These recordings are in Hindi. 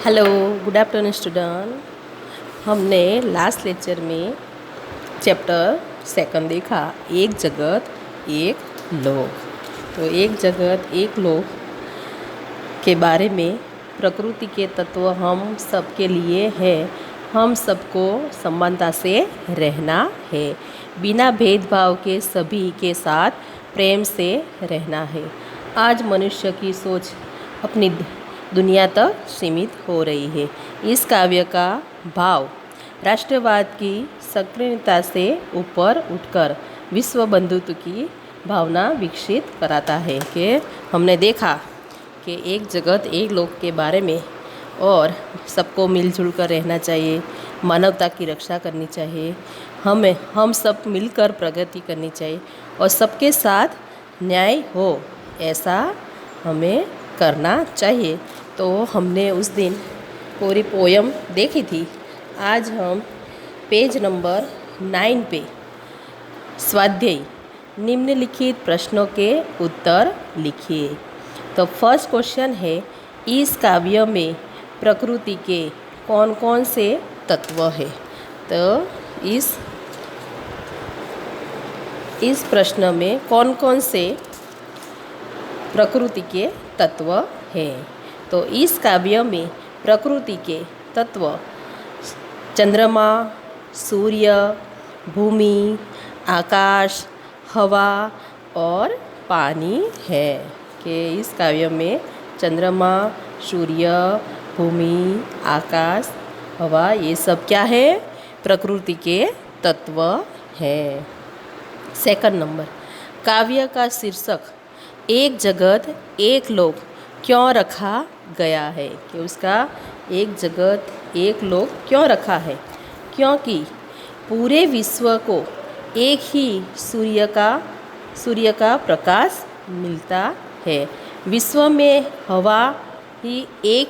Hello, good afternoon student. हमने लास्ट लेक्चर में चैप्टर सेकंड देखा, एक जगत एक लोक। तो एक जगत एक लोक के बारे में प्रकृति के तत्व हम सबके लिए है। हम सबको समानता से रहना है, बिना भेदभाव के सभी के साथ प्रेम से रहना है। आज मनुष्य की सोच अपनी दुनिया तक सीमित हो रही है। इस काव्य का भाव राष्ट्रवाद की सक्रियता से ऊपर उठकर विश्व बंधुत्व की भावना विकसित कराता है। कि हमने देखा कि एक जगत एक लोक के बारे में और सबको मिलजुल कर रहना चाहिए, मानवता की रक्षा करनी चाहिए, हम सब मिलकर प्रगति करनी चाहिए और सबके साथ न्याय हो, ऐसा हमें करना चाहिए। तो हमने उस दिन पूरी पोयम देखी थी। आज हम पेज नंबर 9 पे स्वाध्याय निम्नलिखित प्रश्नों के उत्तर लिखिए। तो फर्स्ट क्वेश्चन है, इस काव्य में प्रकृति के कौन कौन से तत्व है। तो इस प्रश्न में कौन कौन से प्रकृति के तत्व हैं। तो इस काव्य में प्रकृति के तत्व चंद्रमा, सूर्य, भूमि, आकाश, हवा और पानी है। कि इस काव्य में चंद्रमा, सूर्य, भूमि, आकाश, हवा, ये सब क्या है? प्रकृति के तत्व है। सेकंड नंबर, काव्य का शीर्षक एक जगत एक लोक क्यों रखा गया है। कि उसका एक जगत एक लोक क्यों रखा है? क्योंकि पूरे विश्व को एक ही सूर्य का प्रकाश मिलता है। विश्व में हवा ही एक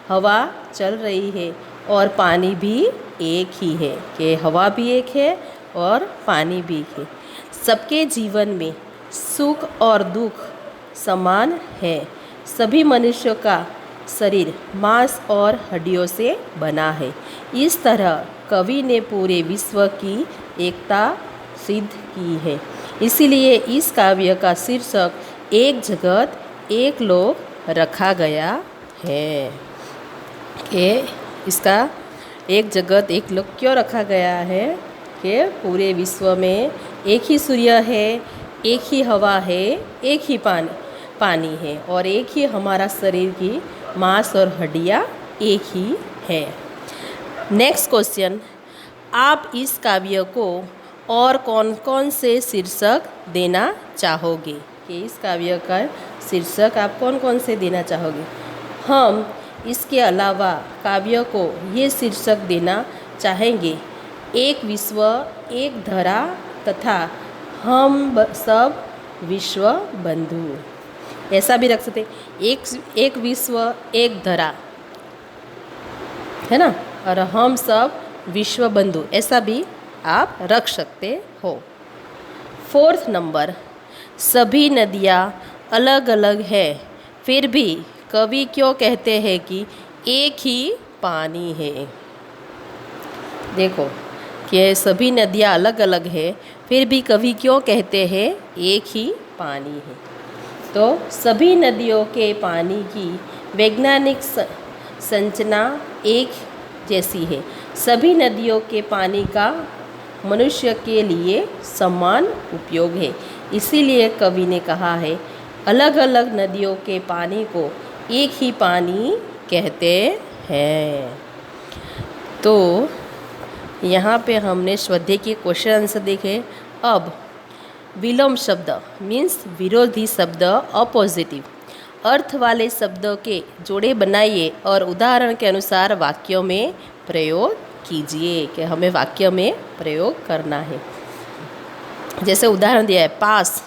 हवा चल रही है और पानी भी एक ही है। कि हवा भी एक है और पानी भी एक है। सबके जीवन में सुख और दुख समान है। सभी मनुष्यों का शरीर मांस और हड्डियों से बना है। इस तरह कवि ने पूरे विश्व की एकता सिद्ध की है। इसीलिए इस काव्य का शीर्षक एक जगत एक लोक रखा गया है। कि इसका एक जगत एक लोक क्यों रखा गया है? कि पूरे विश्व में एक ही सूर्य है, एक ही हवा है, एक ही पानी है और एक ही हमारा शरीर की मांस और हड्डियाँ एक ही है। नेक्स्ट क्वेश्चन, आप इस काव्य को और कौन कौन से शीर्षक देना चाहोगे। कि इस काव्य का शीर्षक आप कौन कौन से देना चाहोगे? हम इसके अलावा काव्य को ये शीर्षक देना चाहेंगे, एक विश्व एक धरा तथा हम सब विश्व बंधु। ऐसा भी रख सकते, एक विश्व एक धरा, है ना, और हम सब विश्व बंधु, ऐसा भी आप रख सकते हो। फोर्थ नंबर, सभी नदियाँ अलग अलग है, फिर भी कवि क्यों कहते हैं कि एक ही पानी है। देखो कि सभी नदियाँ अलग अलग है, फिर भी कवि क्यों कहते हैं एक ही पानी है। तो सभी नदियों के पानी की वैज्ञानिक संरचना एक जैसी है। सभी नदियों के पानी का मनुष्य के लिए समान उपयोग है। इसीलिए कवि ने कहा है, अलग अलग नदियों के पानी को एक ही पानी कहते हैं। तो यहाँ पे हमने स्वाध्याय के क्वेश्चन आंसर देखे। अब विलोम शब्द मीन्स विरोधी शब्द, अपोजिटिव अर्थ वाले शब्दों के जोड़े बनाइए और उदाहरण के अनुसार वाक्यों में प्रयोग कीजिए। कि हमें वाक्य में प्रयोग करना है। जैसे उदाहरण दिया है पास,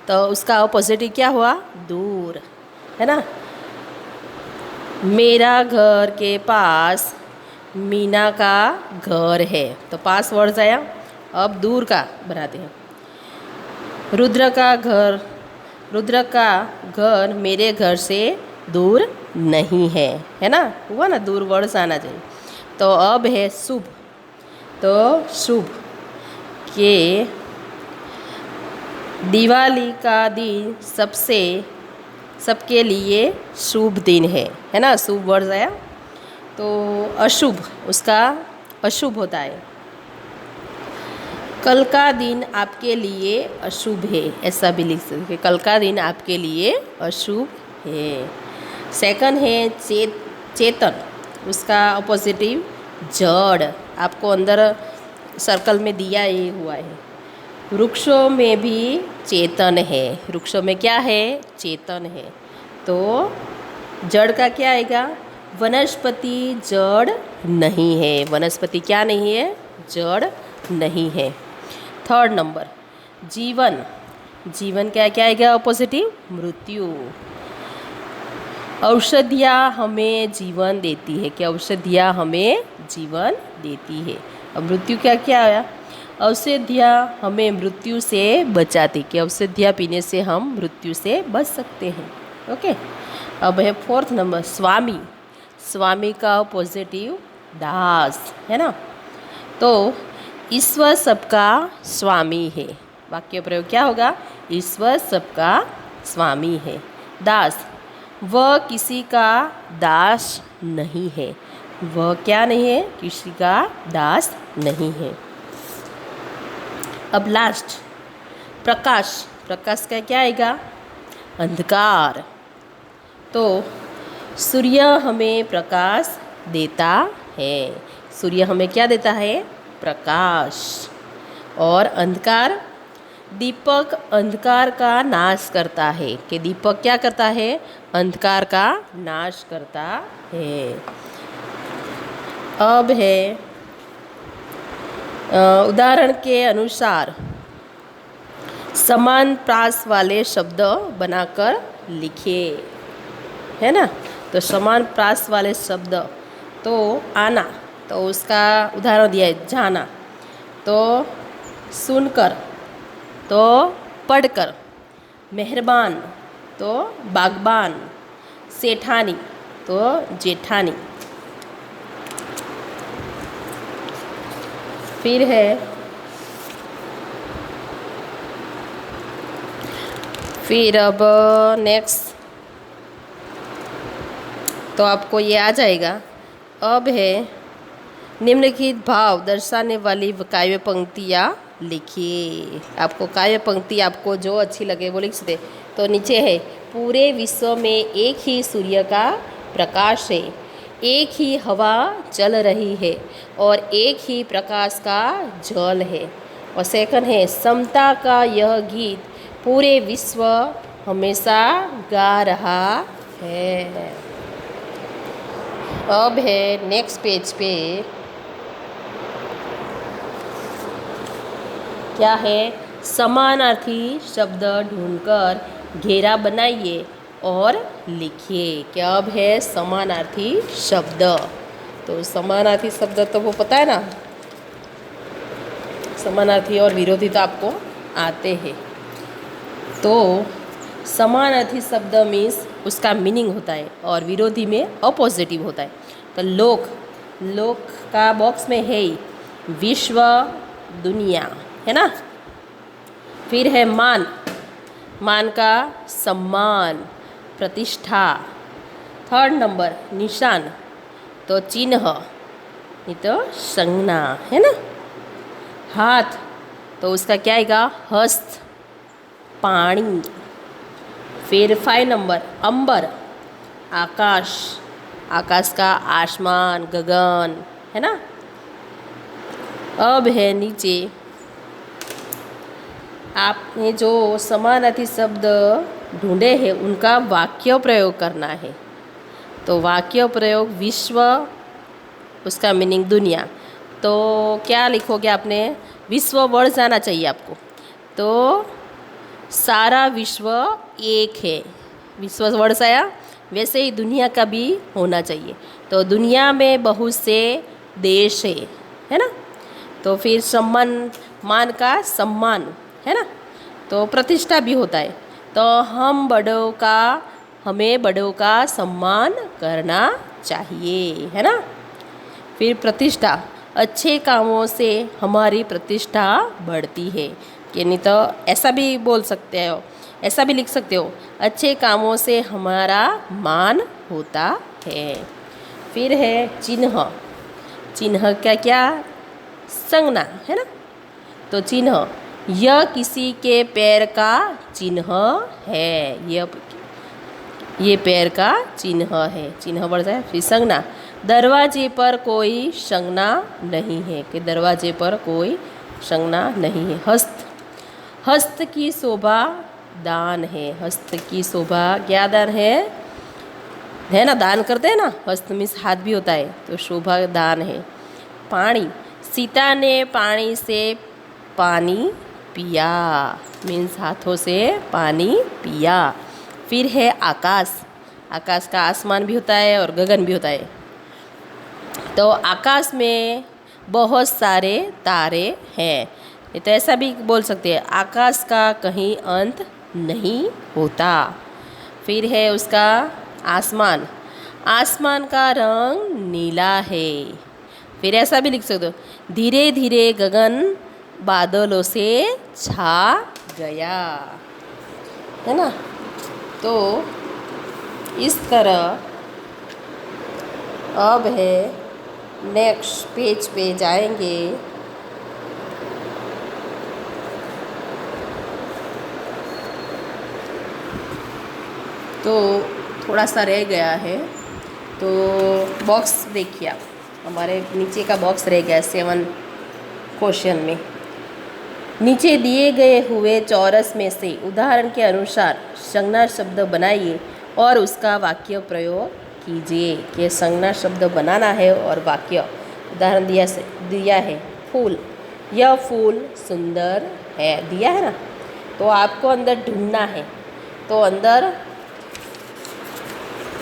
तो उसका अपोजिटिव क्या हुआ? दूर, है ना। मेरा घर के पास मीना का घर है, तो पास वर्ड आया। अब दूर का बनाते हैं। रुद्र का घर मेरे घर से दूर नहीं है ना, हुआ ना, दूर वर्ड आना चाहिए। तो अब है शुभ। तो शुभ के दिवाली का दिन सबके लिए शुभ दिन है ना, शुभ वर्ड आया। तो अशुभ, उसका अशुभ होता है। कल का दिन आपके लिए अशुभ है, ऐसा भी लिख सकते, कल का दिन आपके लिए अशुभ है। सेकंड है चेतन, उसका अपोजिटिव जड़, आपको अंदर सर्कल में दिया ये हुआ है। वृक्षों में भी चेतन है, वृक्षों में क्या है, चेतन है। तो जड़ का क्या आएगा, वनस्पति जड़ नहीं है, वनस्पति क्या नहीं है, जड़ नहीं है। थर्ड नंबर जीवन, जीवन क्या क्या आएगा, पॉजिटिव मृत्यु। औषधियाँ हमें जीवन देती है, क्या औषधियाँ हमें जीवन देती है। अब मृत्यु क्या क्या आया, औषधियाँ हमें मृत्यु से बचाती, कि औषधियाँ पीने से हम मृत्यु से बच सकते हैं। ओके, अब है फोर्थ नंबर स्वामी, स्वामी का पॉजिटिव दास है ना। तो ईश्वर सबका स्वामी है, वाक्य प्रयोग क्या होगा, ईश्वर सबका स्वामी है। दास, वह किसी का दास नहीं है, वह क्या नहीं है, किसी का दास नहीं है। अब लास्ट प्रकाश, प्रकाश का क्या आएगा, अंधकार। तो सूर्य हमें प्रकाश देता है, सूर्य हमें क्या देता है, प्रकाश। और अंधकार, दीपक अंधकार का नाश करता है, कि दीपक क्या करता है, अंधकार का नाश करता है। अब है उदाहरण के अनुसार समान प्रास वाले शब्द बनाकर लिखिए, है ना। तो समान प्रास वाले शब्द, तो आना, तो उसका उदाहरण दिया है जाना, तो सुनकर, तो पढ़कर, मेहरबान, तो बागबान, सेठानी, तो जेठानी। फिर है अब नेक्स्ट, तो आपको ये आ जाएगा। अब है निम्नलिखित भाव दर्शाने वाली काव्य पंक्तियाँ लिखिए। आपको काव्य पंक्ति आपको जो अच्छी लगे वो लिख सकते। तो नीचे है, पूरे विश्व में एक ही सूर्य का प्रकाश है, एक ही हवा चल रही है और एक ही प्रकाश का जल है। और सेकंड है, समता का यह गीत पूरे विश्व हमेशा गा रहा है। अब है नेक्स्ट पेज पे क्या है, समानार्थी शब्द ढूंढकर घेरा बनाइए और लिखिए। क्या अब है, समानार्थी शब्द। तो समानार्थी शब्द तो वो पता है ना, समानार्थी और विरोधी तो आपको आते हैं। तो समानार्थी शब्द मीन्स उसका मीनिंग होता है और विरोधी में अपोजिटिव होता है। तो लोक का बॉक्स में है विश्व, दुनिया, है ना। फिर है मान का सम्मान, प्रतिष्ठा। थर्ड नंबर निशान, तो चिन्ह, नहीं तो संज्ञा, है ना। हाथ, तो उसका क्या आएगा, हस्त, पानी। फिर 5 नंबर अंबर, आकाश का आसमान, गगन, है ना। अब है नीचे, आपने जो समानार्थी शब्द ढूंढे हैं उनका वाक्य प्रयोग करना है। तो वाक्य प्रयोग विश्व, उसका मीनिंग दुनिया। तो क्या लिखोगे आपने, विश्व वर्ड जाना चाहिए आपको। तो सारा विश्व एक है, विश्व वर्ड आया, वैसे ही दुनिया का भी होना चाहिए। तो दुनिया में बहुत से देश है ना। तो फिर मान का सम्मान, है ना। तो प्रतिष्ठा भी होता है। तो हम बड़ों का हमें बड़ों का सम्मान करना चाहिए, है ना। फिर प्रतिष्ठा, अच्छे कामों से हमारी प्रतिष्ठा बढ़ती है। कि नहीं तो ऐसा भी बोल सकते हो, ऐसा भी लिख सकते हो, अच्छे कामों से हमारा मान होता है। फिर है चिन्ह, चिन्ह का क्या, संज्ञा, है ना। तो चिन्ह, यह किसी के पैर का चिन्ह है, ये पैर का चिन्ह है, चिन्ह बढ़ जाए। फिर संज्ञा, दरवाजे पर कोई संज्ञा नहीं है, कि दरवाजे पर कोई संज्ञा नहीं है। हस्त, हस्त की शोभा दान है, हस्त की शोभा क्या दान है ना, दान करते हैं ना, हस्त मीन्स हाथ भी होता है, तो शोभा दान है। पानी, सीता ने पानी से पानी पिया, मीन्स हाथों से पानी पिया। फिर है आकाश, आकाश का आसमान भी होता है और गगन भी होता है। तो आकाश में बहुत सारे तारे हैं, तो ऐसा भी बोल सकते हैं, आकाश का कहीं अंत नहीं होता। फिर है उसका आसमान, आसमान का रंग नीला है। फिर ऐसा भी लिख सकते हो, धीरे धीरे गगन बादलों से छा गया, है ना। तो इस तरह अब है नेक्स्ट पेज पे जाएंगे। तो थोड़ा सा रह गया है, तो बॉक्स देखिए आप, हमारे नीचे का बॉक्स रह गया 7 क्वेश्चन में। नीचे दिए गए हुए चौरस में से उदाहरण के अनुसार संज्ञा शब्द बनाइए और उसका वाक्य प्रयोग कीजिए। कि संज्ञा शब्द बनाना है और वाक्य, उदाहरण दिया है फूल, यह फूल सुंदर है, दिया है ना। तो आपको अंदर ढूंढना है, तो अंदर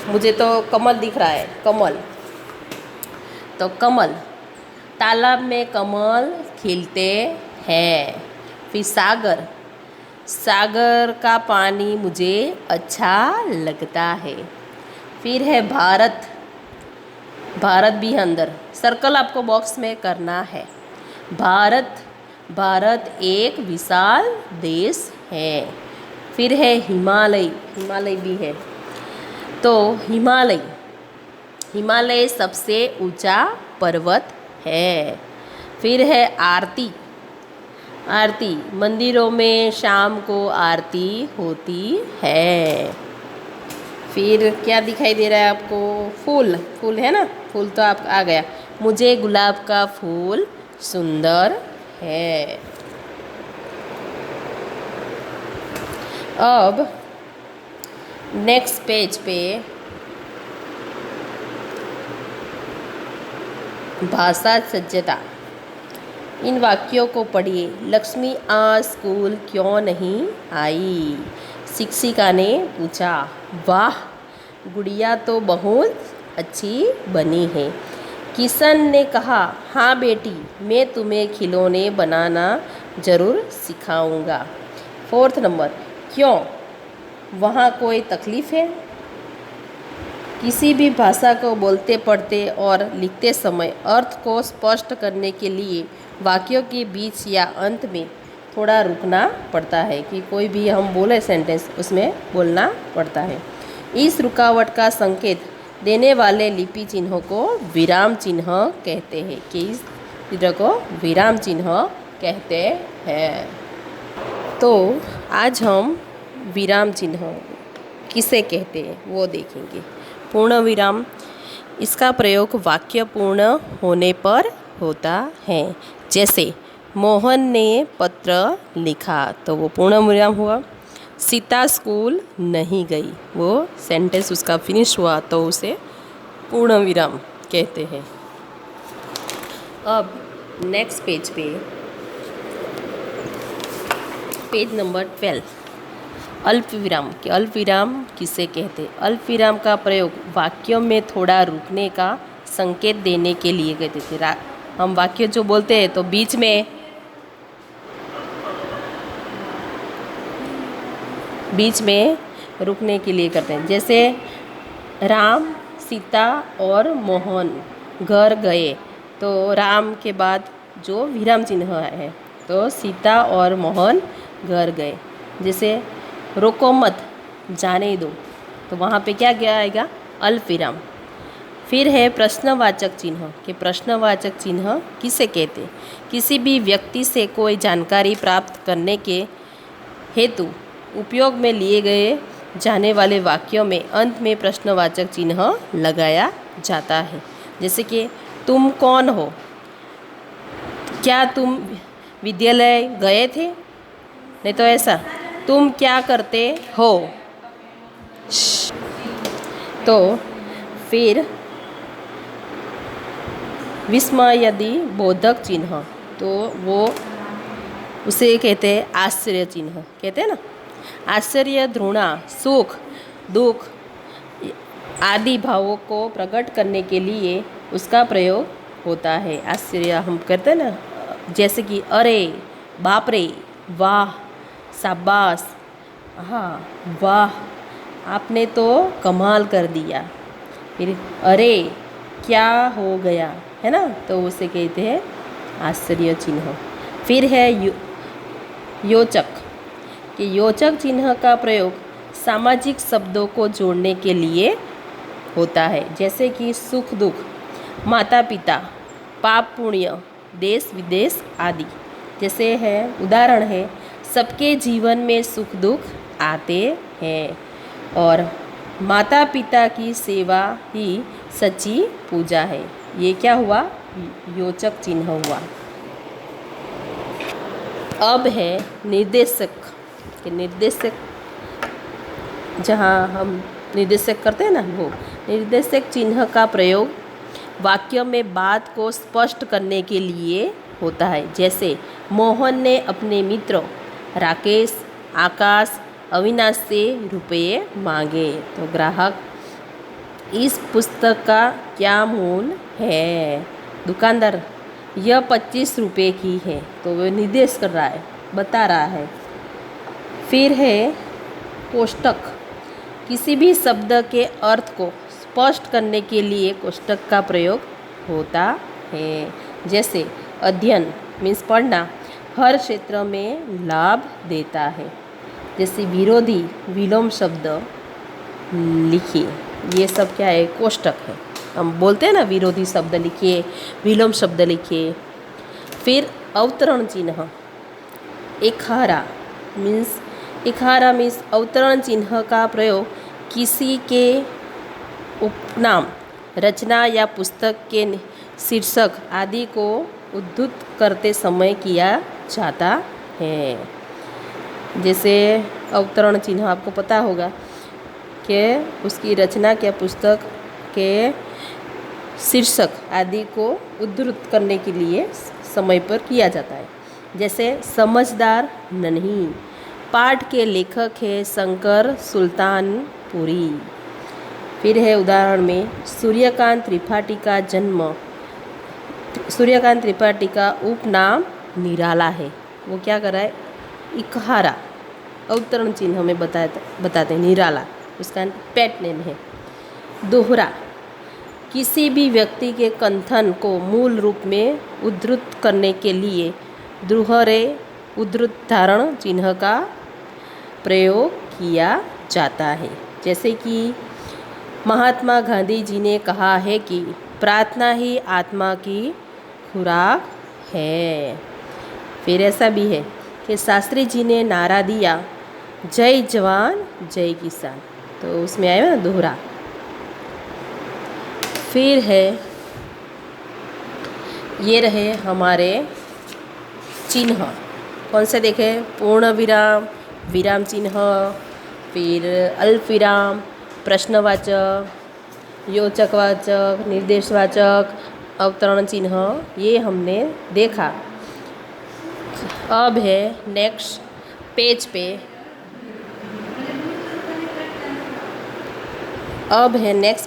मुझे तो कमल दिख रहा है, कमल, तो कमल, तालाब में कमल खिलते हैं। फिर सागर, सागर का पानी मुझे अच्छा लगता है। फिर है भारत, भारत भी है अंदर, सर्कल आपको बॉक्स में करना है। भारत, भारत एक विशाल देश है। फिर है हिमालय, हिमालय भी है, तो हिमालय, हिमालय सबसे ऊंचा पर्वत है। फिर है आरती, आरती, मंदिरों में शाम को आरती होती है। फिर क्या दिखाई दे रहा है आपको, फूल, फूल है ना, फूल तो आप आ गया, मुझे गुलाब का फूल सुंदर है। अब नेक्स्ट पेज पे भाषा सज्जता, इन वाक्यों को पढ़िए। लक्ष्मी आज स्कूल क्यों नहीं आई? शिक्षिका ने पूछा। वाह, गुड़िया तो बहुत अच्छी बनी है। किशन ने कहा, हाँ बेटी, मैं तुम्हें खिलौने बनाना ज़रूर सिखाऊंगा। 4 नंबर, क्यों, वहाँ कोई तकलीफ़ है? किसी भी भाषा को बोलते, पढ़ते और लिखते समय अर्थ को स्पष्ट करने के लिए वाक्यों के बीच या अंत में थोड़ा रुकना पड़ता है। कि कोई भी हम बोले सेंटेंस, उसमें बोलना पड़ता है। इस रुकावट का संकेत देने वाले लिपि चिन्हों को विराम चिन्ह कहते हैं। कि इस चिन्ह को विराम चिन्ह कहते हैं। तो आज हम विराम चिन्ह किसे कहते हैं वो देखेंगे। पूर्ण विराम, इसका प्रयोग वाक्य पूर्ण होने पर होता है। जैसे मोहन ने पत्र लिखा, तो वो पूर्ण विराम हुआ। सीता स्कूल नहीं गई, वो सेंटेंस उसका फिनिश हुआ, तो उसे पूर्ण विराम कहते हैं। अब नेक्स्ट पेज पे, पेज नंबर 12, अल्प विराम। कि अल्प विराम किसे कहते हैं? अल्प विराम का प्रयोग वाक्यों में थोड़ा रुकने का संकेत देने के लिए कहते थे। हम वाक्य जो बोलते हैं तो बीच में रुकने के लिए करते हैं। जैसे राम, सीता और मोहन घर गए, तो राम के बाद जो विराम चिन्ह है, तो सीता और मोहन घर गए। जैसे रोको मत, जाने दो, तो वहाँ पे क्या क्या आएगा? अल्प विराम। फिर है प्रश्नवाचक चिन्ह कि प्रश्नवाचक चिन्ह किसे कहते हैं? किसी भी व्यक्ति से कोई जानकारी प्राप्त करने के हेतु उपयोग में लिए गए जाने वाले वाक्यों में अंत में प्रश्नवाचक चिन्ह लगाया जाता है। जैसे कि तुम कौन हो? क्या तुम विद्यालय गए थे? नहीं तो ऐसा, तुम क्या करते हो? तो फिर विस्मय यदि बोधक चिन्ह, तो वो उसे कहते हैं आश्चर्य चिन्ह, कहते हैं ना। आश्चर्य, घृणा, सुख, दुख आदि भावों को प्रकट करने के लिए उसका प्रयोग होता है। आश्चर्य हम करते हैं ना, जैसे कि अरे, बाप रे, वाह, शाबाश, हाँ, वाह, आपने तो कमाल कर दिया। फिर अरे, क्या हो गया, है ना, तो उसे कहते हैं आश्चर्य चिन्ह। फिर है योचक कि योचक चिन्ह का प्रयोग सामाजिक शब्दों को जोड़ने के लिए होता है। जैसे कि सुख दुख, माता पिता, पाप पुण्य, देश विदेश आदि। जैसे है उदाहरण है, सबके जीवन में सुख दुख आते हैं और माता पिता की सेवा ही सच्ची पूजा है। ये क्या हुआ? योचक चिन्ह हुआ। अब है निर्देशक कि निर्देशक, जहाँ हम निर्देशक करते हैं ना, वो निर्देशक चिन्ह का प्रयोग वाक्य में बात को स्पष्ट करने के लिए होता है। जैसे मोहन ने अपने मित्रों राकेश, आकाश, अविनाश से रुपये मांगे, तो ग्राहक इस पुस्तक का क्या मूल्य है? दुकानदार यह 25 रुपये की है, तो वह निर्देश कर रहा है, बता रहा है। फिर है कोष्टक, किसी भी शब्द के अर्थ को स्पष्ट करने के लिए कोष्टक का प्रयोग होता है। जैसे अध्ययन मीन्स पढ़ना हर क्षेत्र में लाभ देता है। जैसे विरोधी, विलोम शब्द लिखिए, ये सब क्या है? कोष्टक है। हम बोलते हैं ना, विरोधी शब्द लिखिए, विलोम शब्द लिखिए। फिर अवतरण चिन्ह, इकहारा मीन्स अवतरण चिन्ह का प्रयोग किसी के उपनाम, रचना या पुस्तक के शीर्षक आदि को उद्धृत करते समय किया जाता है। जैसे अवतरण चिन्ह आपको पता होगा कि उसकी रचना या पुस्तक के शीर्षक आदि को उद्धृत करने के लिए समय पर किया जाता है। जैसे समझदार नन्ही, पाठ के लेखक है शंकर सुल्तानपुरी। फिर है उदाहरण में सूर्यकांत त्रिपाठी का जन्म, सूर्यकांत त्रिपाठी का उपनाम निराला है, वो क्या कर रहा है? इकहारा, अवतरण चिन्ह में बताते हैं निराला, उसका पेट नेम है। दोहरा, किसी भी व्यक्ति के कथन को मूल रूप में उद्धृत करने के लिए दोहरे उद्धृतारण चिन्ह का प्रयोग किया जाता है। जैसे कि महात्मा गांधी जी ने कहा है कि प्रार्थना ही आत्मा की खुराक है। फिर ऐसा भी है कि शास्त्री जी ने नारा दिया, जय जवान जय किसान, तो उसमें आया ना दोहरा। फिर है ये रहे हमारे चिन्ह, कौन से देखें? पूर्ण विराम, विराम चिन्ह, फिर अल्प विराम, प्रश्नवाचक, योचकवाचक, निर्देशवाचक, अवतरण चिन्ह, ये हमने देखा। अब है नेक्स्ट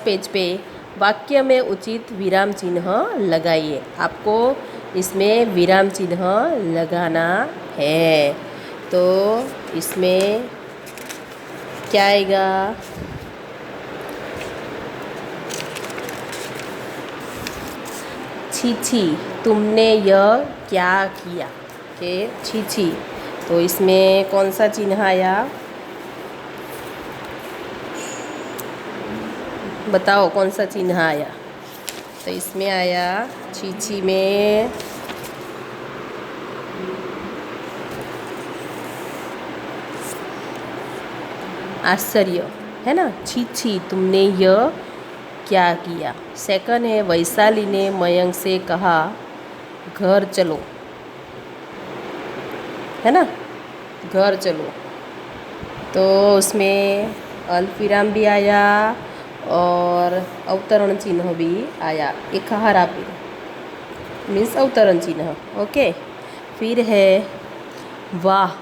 पेज पे, वाक्य में उचित विराम चिन्ह लगाइए। आपको इसमें विराम चिन्ह लगाना है, तो इसमें क्या आएगा? छी छी, तुमने यह क्या किया? के छी छी, तो इसमें कौन सा चिन्ह आया? बताओ कौन सा चिन्ह आया? तो इसमें आया छी छी में आश्चर्य, है ना। छी छी, तुमने यह क्या किया। सेकंड है वैशाली ने मयंक से कहा घर चलो, है ना, घर चलो। तो उसमें अल्पविराम भी आया और अवतरण चिन्ह भी आया, एक हरा पे मीन्स अवतरण चिन्ह। ओके, फिर है वाह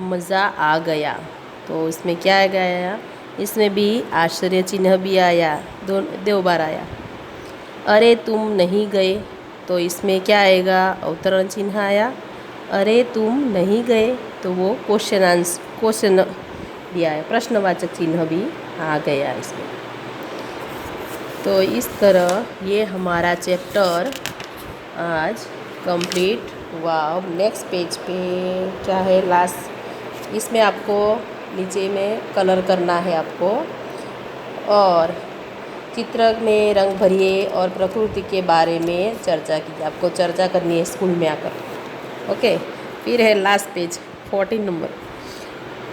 मज़ा आ गया, तो इसमें क्या आ गया? इसमें भी आश्चर्य चिन्ह भी आया, दो बार आया। अरे तुम नहीं गए, तो इसमें क्या आएगा? अवतरण चिन्ह आया। अरे तुम नहीं गए, तो वो क्वेश्चन भी आया, प्रश्नवाचक चिन्ह भी आ गया इसमें। तो इस तरह ये हमारा चैप्टर आज कंप्लीट हुआ। अब नेक्स्ट पेज पे क्या है? लास्ट, इसमें आपको नीचे में कलर करना है आपको, और चित्र में रंग भरिए और प्रकृति के बारे में चर्चा कीजिए। आपको चर्चा करनी है स्कूल में आकर। ओके, फिर है लास्ट पेज 14 नंबर।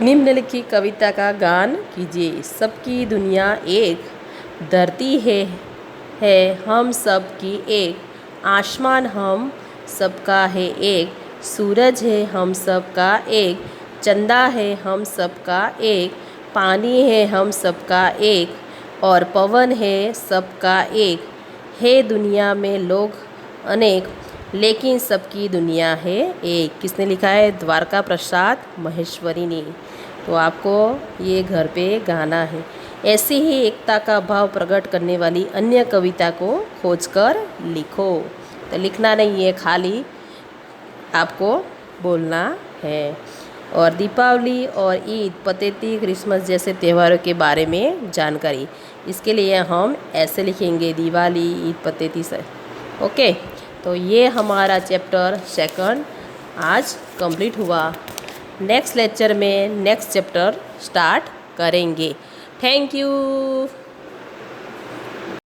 निम्नलिखित कविता का गान कीजिए। सबकी दुनिया एक, धरती है हम सब की एक, आसमान हम सबका है एक, सूरज है हम सबका एक, चंदा है हम सबका एक, पानी है हम सबका एक, और पवन है सबका एक। है दुनिया में लोग अनेक, लेकिन सबकी दुनिया है एक। किसने लिखा है? द्वारका प्रसाद महेश्वरी ने। तो आपको ये घर पे गाना है। ऐसे ही एकता का भाव प्रकट करने वाली अन्य कविता को खोजकर लिखो। तो लिखना नहीं है, खाली आपको बोलना है। और दीपावली और ईद, पतेती, क्रिसमस जैसे त्योहारों के बारे में जानकारी, इसके लिए हम ऐसे लिखेंगे दिवाली, ईद, पतेती से। ओके, तो ये हमारा चैप्टर सेकंड आज कंप्लीट हुआ। नेक्स्ट लेक्चर में नेक्स्ट चैप्टर स्टार्ट करेंगे। Thank you.